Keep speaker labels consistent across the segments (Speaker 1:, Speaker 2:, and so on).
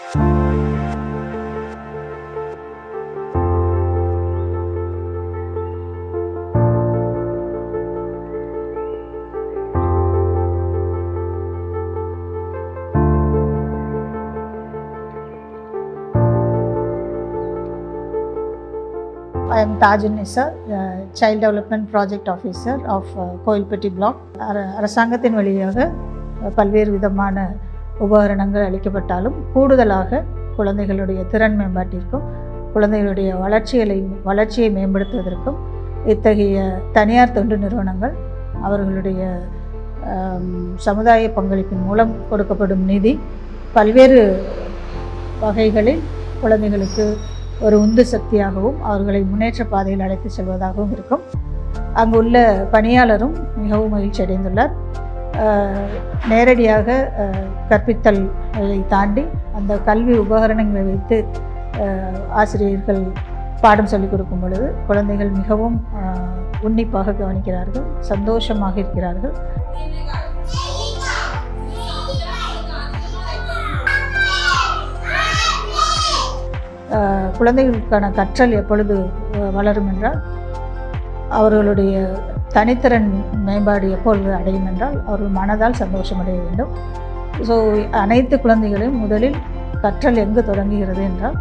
Speaker 1: I am Tajun Nisa, Child Development Project Officer of Kovilpatti block. அரசாங்கத்தின் வழியாக பல்வேறு விதமான உபகரணங்கள் அளிக்கப்பட்டாலும் கூடுதலாக குழந்தைகளுடைய திறன் மேம்பாட்டிற்கும் குழந்தைகளுடைய வளர்ச்சியை மேம்படுத்துவதற்கும் இத்தகைய தனியார் தொண்டு நிறுவனங்கள் அவர்களுடைய சமுதாய பங்களிப்பின் மூலம் கொடுக்கப்படும் நிதி பல்வேறு வகைகளில் குழந்தைகளுக்கு ஒரு உந்து சக்தியாகவும் அவர்களை முன்னேற்ற பாதையில் அழைத்து செல்வதாகவும் இருக்கும். அங்குள்ள பணியாளரும் மிகவும் மகிழ்ச்சி அடைந்துள்ளார். நேரடியாக கற்பித்தலை தாண்டி அந்த கல்வி உபகரணங்களை வைத்து ஆசிரியர்கள் பாடம் சொல்லிக் கொடுக்கும் பொழுது குழந்தைகள் மிகவும் உன்னிப்பாக கவனிக்கிறார்கள், சந்தோஷமாக இருக்கிறார்கள். குழந்தைகளுக்கான கற்றல் எப்பொழுது வளரும் என்றால் அவர்களுடைய தனித்திறன் மேம்பாடு எப்பொழுது அடையும் என்றால் அவர்கள் மனதால் சந்தோஷமடைய வேண்டும். ஸோ அனைத்து குழந்தைகளையும் முதலில் கற்றல் எங்கு தொடங்குகிறது என்றால்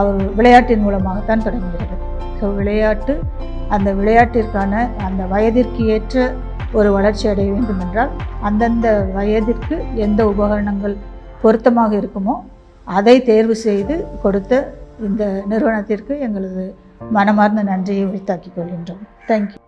Speaker 1: அவர் விளையாட்டின் மூலமாகத்தான் தொடங்குகிறது. ஸோ அந்த விளையாட்டிற்கான அந்த வயதிற்கு ஏற்ற ஒரு வளர்ச்சி அடைய வேண்டும் என்றால் அந்தந்த வயதிற்கு எந்த உபகரணங்கள் பொருத்தமாக இருக்குமோ அதை தேர்வு செய்து கொடுத்த இந்த நிறுவனத்திற்கு எங்களது மனமார்ந்த நன்றியை உரித்தாக்கிக் கொள்கின்றோம். தேங்க்யூ.